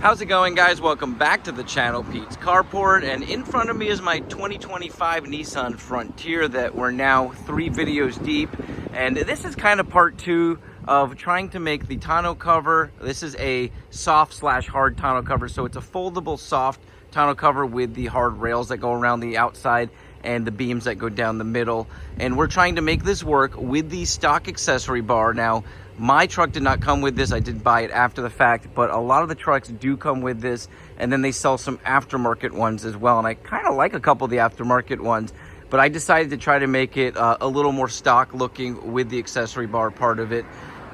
How's it going, guys? Welcome back to the channel, Pete's Carport, and in front of me is my 2025 Nissan Frontier that we're now 3 videos deep, and this is kind of part 2 of trying to make the tonneau cover. This is a soft slash hard tonneau cover, so it's a foldable soft tonneau cover with the hard rails that go around the outside and the beams that go down the middle, and we're trying to make this work with the stock accessory bar. Now, my truck did not come with this. I did buy it after the fact, but a lot of the trucks do come with this, and then they sell some aftermarket ones as well, and I kind of like a couple of the aftermarket ones, but I decided to try to make it a little more stock looking with the accessory bar part of it,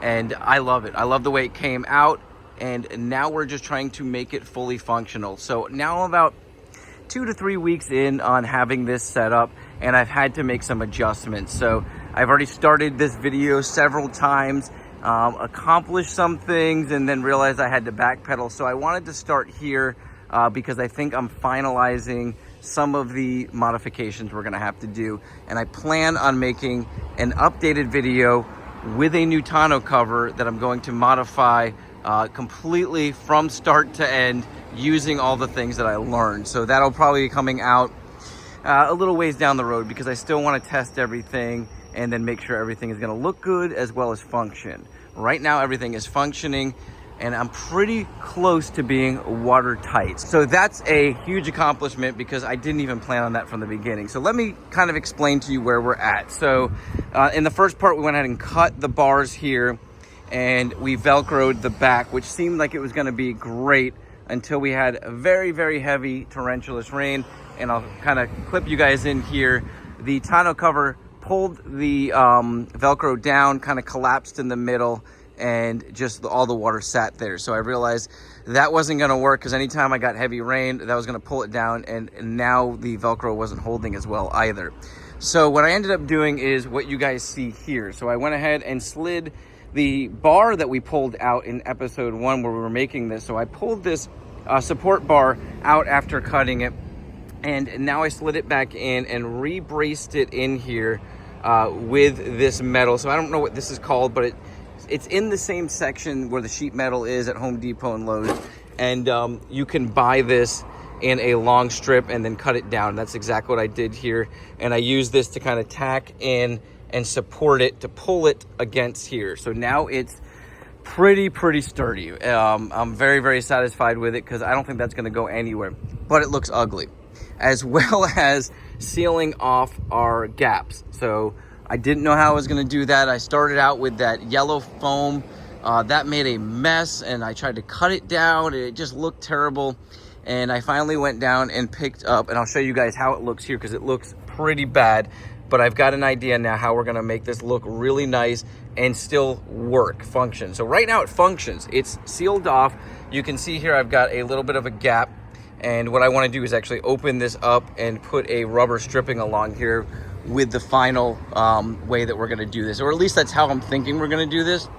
and I love it. I love the way it came out, and now we're just trying to make it fully functional. So now I'm about 2 to 3 weeks in on having this set up, and I've had to make some adjustments. So I've already started this video several times, accomplished some things, and then realized I had to backpedal. So I wanted to start here because I think I'm finalizing some of the modifications we're gonna have to do. And I plan on making an updated video with a new tonneau cover that I'm going to modify completely from start to end using all the things that I learned. So that'll probably be coming out a little ways down the road because I still want to test everything and then make sure everything is going to look good as well as function. Right now everything is functioning and I'm pretty close to being watertight. So that's a huge accomplishment because I didn't even plan on that from the beginning. So let me kind of explain to you where we're at. So in the first part, we went ahead and cut the bars here and we Velcroed the back, which seemed like it was going to be great until we had a very, very heavy torrentialous rain. And I'll kind of clip you guys in here. The tonneau cover pulled the Velcro down, kind of collapsed in the middle, and just all the water sat there. So I realized that wasn't going to work because anytime I got heavy rain, that was going to pull it down, and now the Velcro wasn't holding as well either. So what I ended up doing is what you guys see here. So I went ahead and slid the bar that we pulled out in episode 1 where we were making this. So I pulled this support bar out after cutting it, and now I slid it back in and re-braced it in here with this metal. So I don't know what this is called, but it's in the same section where the sheet metal is at Home Depot and Lowe's, and you can buy this in a long strip and then cut it down. That's exactly what I did here, and I used this to kind of tack in and support it to pull it against here. So now it's pretty sturdy. I'm very satisfied with it because I don't think that's going to go anywhere, but it looks ugly, as well as sealing off our gaps. So I didn't know how I was going to do that. I started out with that yellow foam that made a mess, and I tried to cut it down and it just looked terrible. And I finally went down and picked up, and I'll show you guys how it looks here because it looks pretty bad, but I've got an idea now how we're gonna make this look really nice and still function. So right now it functions. It's sealed off. You can see here I've got a little bit of a gap, and what I wanna do is actually open this up and put a rubber stripping along here with the final way that we're gonna do this, or at least that's how I'm thinking we're gonna do this.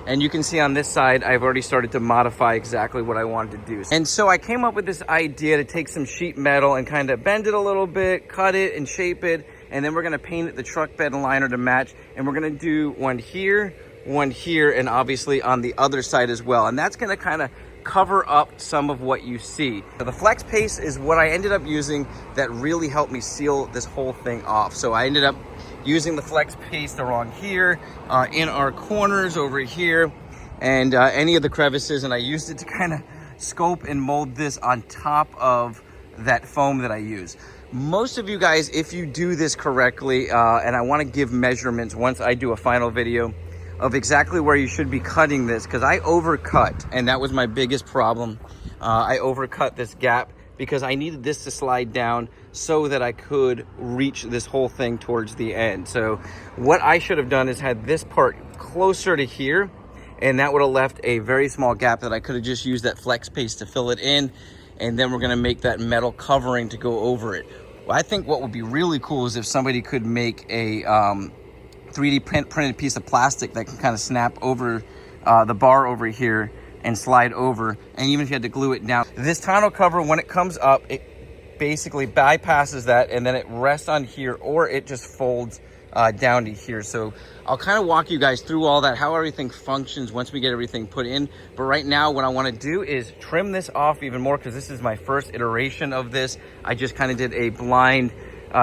And you can see on this side, I've already started to modify exactly what I wanted to do. And so I came up with this idea to take some sheet metal and kind of bend it a little bit, cut it and shape it, and then we're gonna paint it the truck bed and liner to match. And we're gonna do one here, and obviously on the other side as well. And that's gonna kind of cover up some of what you see. So the flex paste is what I ended up using that really helped me seal this whole thing off. So I ended up using the flex paste around here, in our corners over here, and any of the crevices, and I used it to kind of scope and mold this on top of that foam that I use. Most of you guys, if you do this correctly, and I want to give measurements once I do a final video of exactly where you should be cutting this, because I overcut, and that was my biggest problem. I overcut this gap because I needed this to slide down so that I could reach this whole thing towards the end. So what I should have done is had this part closer to here, and that would have left a very small gap that I could have just used that flex paste to fill it in, and then we're gonna make that metal covering to go over it. Well, I think what would be really cool is if somebody could make a 3D printed piece of plastic that can kind of snap over the bar over here and slide over, and even if you had to glue it down. This tonneau cover, when it comes up, it basically bypasses that, and then it rests on here, or it just folds down to here. So I'll kind of walk you guys through all that, how everything functions once we get everything put in. But right now, what I want to do is trim this off even more, because this is my first iteration of this. I just kind of did a blind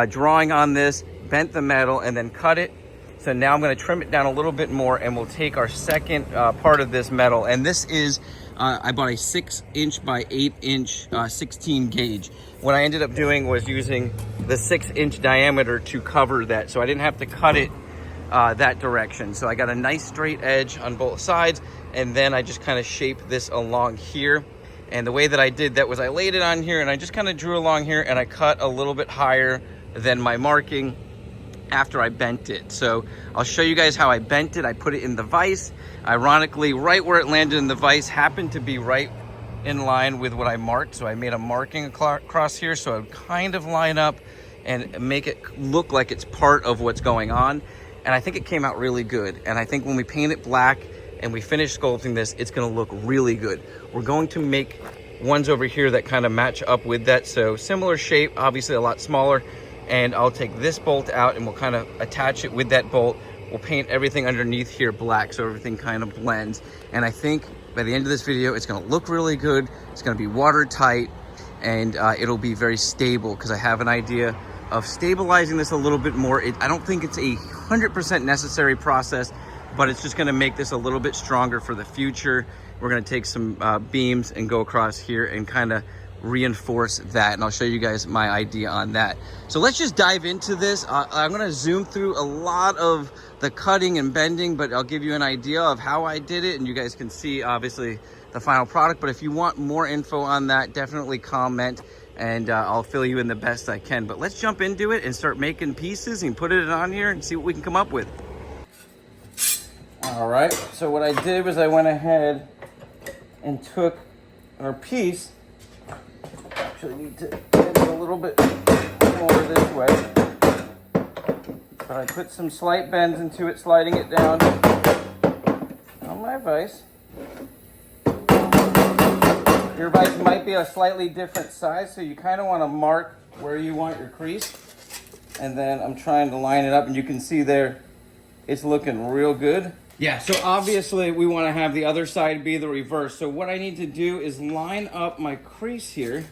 drawing on this, bent the metal, and then cut it. So now I'm going to trim it down a little bit more, and we'll take our second part of this metal. And this is, I bought a 6" by 8" 16 gauge. What I ended up doing was using the 6" diameter to cover that, so I didn't have to cut it that direction. So I got a nice straight edge on both sides, and then I just kind of shaped this along here. And the way that I did that was I laid it on here, and I just kind of drew along here, and I cut a little bit higher than my marking after I bent it. So I'll show you guys how I bent it. I put it in the vise. Ironically, right where it landed in the vise happened to be right in line with what I marked. So I made a marking across here, so I would kind of line up and make it look like it's part of what's going on. And I think it came out really good. And I think when we paint it black and we finish sculpting this, it's gonna look really good. We're going to make ones over here that kind of match up with that. So similar shape, obviously a lot smaller. And I'll take this bolt out and we'll kind of attach it with that bolt. We'll paint everything underneath here black, so everything kind of blends. And I think by the end of this video, it's gonna look really good. It's gonna be watertight, and it'll be very stable, because I have an idea of stabilizing this a little bit more. I don't think it's a 100% necessary process, but it's just gonna make this a little bit stronger for the future. We're gonna take some beams and go across here and kind of reinforce that, and I'll show you guys my idea on that. So let's just dive into this. I'm gonna zoom through a lot of the cutting and bending, but I'll give you an idea of how I did it, and you guys can see obviously the final product. But if you want more info on that, definitely comment, and I'll fill you in the best I can. But let's jump into it and start making pieces and put it on here and see what we can come up with. All right, so what I did was I went ahead and took our piece. Actually need to bend it a little bit more this way. But I put some slight bends into it, sliding it down on my vise. Your vise might be a slightly different size, so you kind of want to mark where you want your crease. And then I'm trying to line it up, and you can see there, it's looking real good. Yeah, so obviously we want to have the other side be the reverse. So what I need to do is line up my crease here,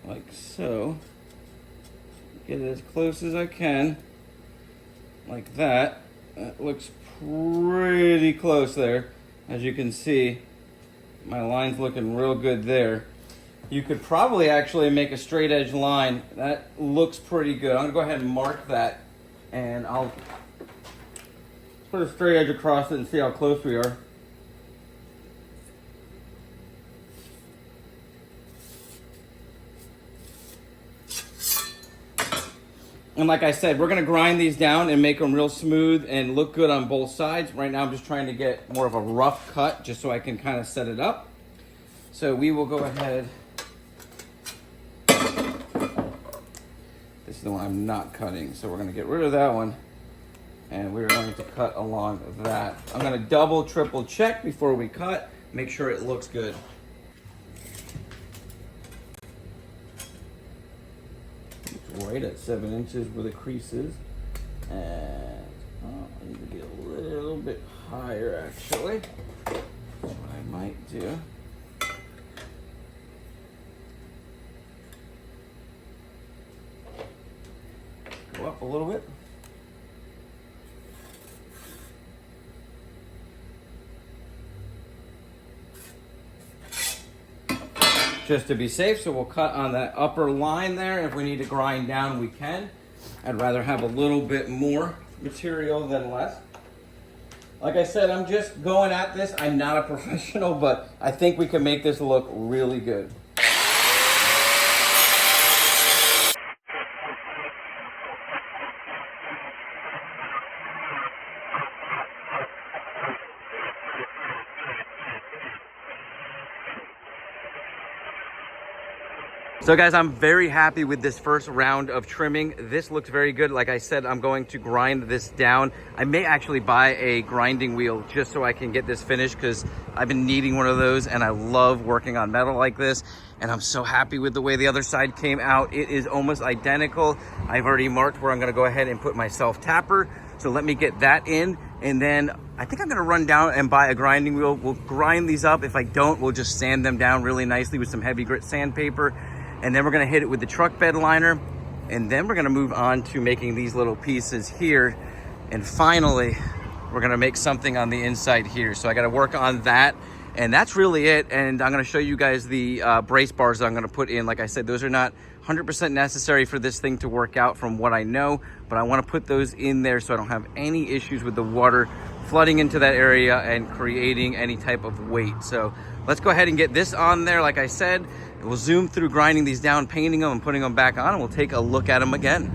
like so. Get it as close as I can, like that. That looks pretty close there. As you can see, my line's looking real good there. You could probably actually make a straight edge line. That looks pretty good. I'm gonna go ahead and mark that, and I'll put a straight edge across it and see how close we are. And like I said, we're gonna grind these down and make them real smooth and look good on both sides. Right now I'm just trying to get more of a rough cut just so I can kind of set it up. So we will go ahead. This is the one I'm not cutting, so we're gonna get rid of that one. And we're going to cut along that. I'm gonna double, triple check before we cut, make sure it looks good. Right at 7 inches where the crease is. And I need to get a little bit higher actually. What I might do. Go up a little bit. Just to be safe, so we'll cut on that upper line there. If we need to grind down, we can. I'd rather have a little bit more material than less. Like I said, I'm just going at this. I'm not a professional, but I think we can make this look really good. So guys, I'm very happy with this first round of trimming. This looks very good. Like I said, I'm going to grind this down. I may actually buy a grinding wheel just so I can get this finished, because I've been needing one of those and I love working on metal like this. And I'm so happy with the way the other side came out. It is almost identical. I've already marked where I'm gonna go ahead and put my self tapper. So let me get that in, and then I think I'm gonna run down and buy a grinding wheel. We'll grind these up. If I don't, we'll just sand them down really nicely with some heavy grit sandpaper. And then we're gonna hit it with the truck bed liner. And then we're gonna move on to making these little pieces here. And finally, we're gonna make something on the inside here. So I gotta work on that. And that's really it. And I'm gonna show you guys the brace bars that I'm gonna put in. Like I said, those are not 100% necessary for this thing to work out from what I know, but I wanna put those in there so I don't have any issues with the water flooding into that area and creating any type of weight. So let's go ahead and get this on there. Like I said, we'll zoom through grinding these down, painting them and putting them back on, and we'll take a look at them again.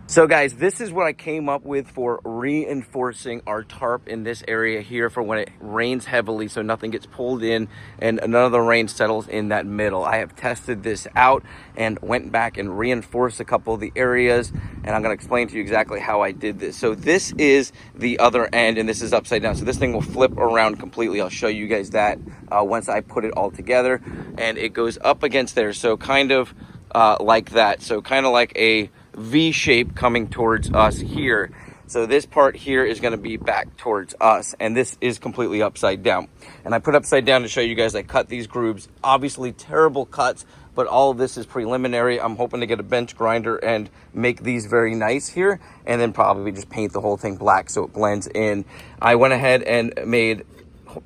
So guys, this is what I came up with for reinforcing our tarp in this area here for when it rains heavily, so nothing gets pulled in and none of the rain settles in that middle. I have tested this out and went back and reinforced a couple of the areas, and I'm going to explain to you exactly how I did this. So this is the other end, and this is upside down, so this thing will flip around completely. I'll show you guys that once I put it all together, and it goes up against there, so kind of like that. So kind of like a V shape coming towards us here. So this part here is going to be back towards us, and this is completely upside down. And I put upside down to show you guys I cut these grooves. Obviously terrible cuts, but all of this is preliminary. I'm hoping to get a bench grinder and make these very nice here, and then probably just paint the whole thing black so it blends in. I went ahead and made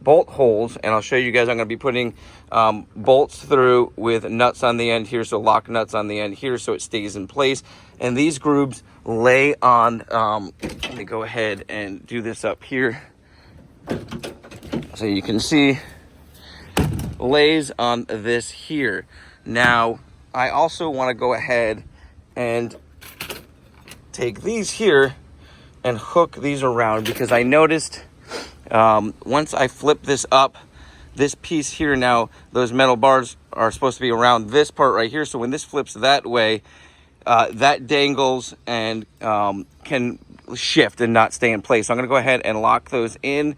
bolt holes, and I'll show you guys. I'm going to be putting bolts through with nuts on the end here, so lock nuts on the end here so it stays in place. And these grooves lay on, let me go ahead and do this up here so you can see, lays on this here. Now I also want to go ahead and take these here and hook these around, because I noticed once I flip this up, this piece here, now those metal bars are supposed to be around this part right here, so when this flips that way, that dangles and can shift and not stay in place. So I'm going to go ahead and lock those in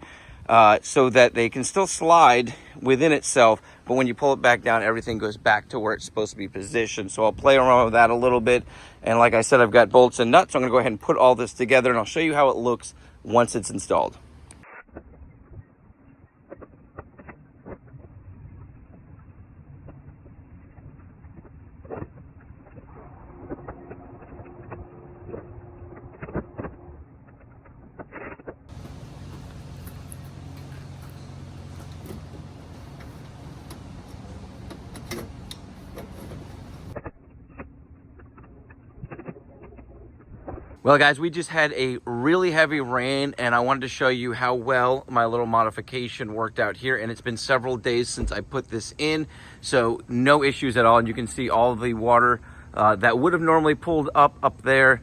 so that they can still slide within itself, but when you pull it back down, everything goes back to where it's supposed to be positioned. So I'll play around with that a little bit, and like I said, I've got bolts and nuts, so I'm going to go ahead and put all this together, and I'll show you how it looks once it's installed. Well guys, we just had a really heavy rain, and I wanted to show you how well my little modification worked out here, and it's been several days since I put this in, so no issues at all. And you can see all the water that would have normally pulled up there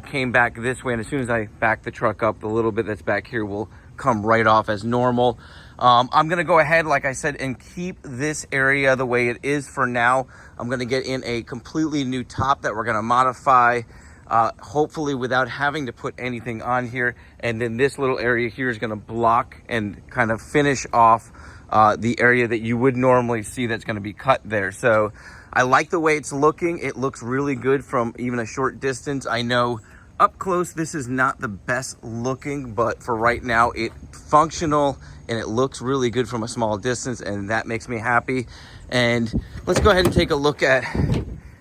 came back this way, and as soon as I back the truck up, the little bit that's back here will come right off as normal. I'm gonna go ahead, like I said, and keep this area the way it is for now. I'm gonna get in a completely new top that we're gonna modify, hopefully without having to put anything on here. And then this little area here is going to block and kind of finish off the area that you would normally see that's going to be cut there. So I like the way it's looking. It looks really good from even a short distance. I know up close this is not the best looking, but for right now it's functional and it looks really good from a small distance, and that makes me happy. And let's go ahead and take a look at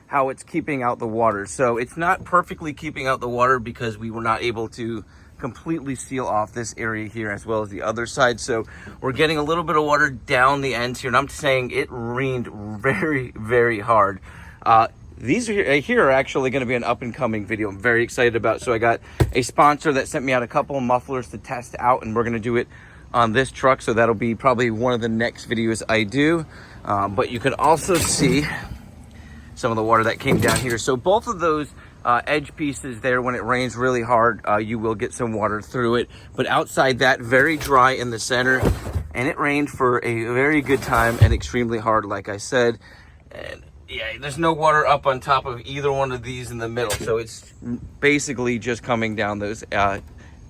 how it's keeping out the water. So it's not perfectly keeping out the water because we were not able to completely seal off this area here as well as the other side. So we're getting a little bit of water down the ends here, and I'm saying it rained very, very hard. These here are actually going to be an up and coming video I'm very excited about. So I got a sponsor that sent me out a couple of mufflers to test out, and we're going to do it on this truck. So that'll be probably one of the next videos I do. But you can also see some of the water that came down here. So both of those edge pieces there, when it rains really hard, you will get some water through it. But outside that, very dry in the center, and it rained for a very good time and extremely hard, like I said. And yeah, there's no water up on top of either one of these in the middle. So it's basically just coming down those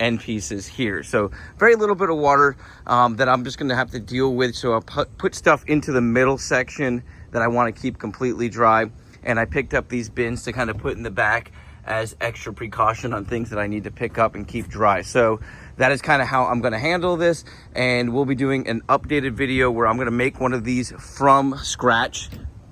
end pieces here. So very little bit of water that I'm just gonna have to deal with. So I'll put stuff into the middle section that I want to keep completely dry, and I picked up these bins to kind of put in the back as extra precaution on things that I need to pick up and keep dry. So that is kind of how I'm going to handle this, and we'll be doing an updated video where I'm going to make one of these from scratch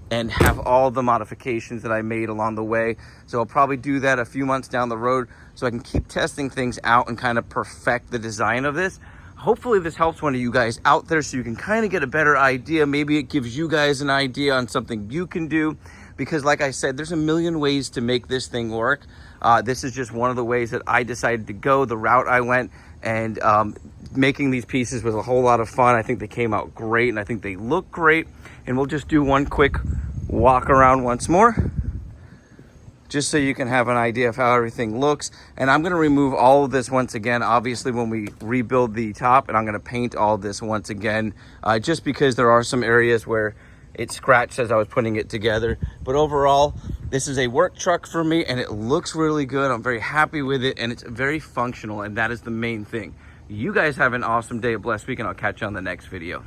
and have all the modifications that I made along the way. So I'll probably do that a few months down the road so I can keep testing things out and kind of perfect the design of this. Hopefully this helps one of you guys out there so you can kind of get a better idea. Maybe it gives you guys an idea on something you can do, because like I said, there's a million ways to make this thing work. This is just one of the ways that I decided to go, the route I went, and making these pieces was a whole lot of fun. I think they came out great, and I think they look great. And we'll just do one quick walk around once more. just so you can have an idea of how everything looks. And I'm gonna remove all of this once again, obviously when we rebuild the top, and I'm gonna paint all this once again, just because there are some areas where it scratched as I was putting it together. But overall, this is a work truck for me, and it looks really good. I'm very happy with it, and it's very functional, and that is the main thing. You guys have an awesome day, a blessed week, and I'll catch you on the next video.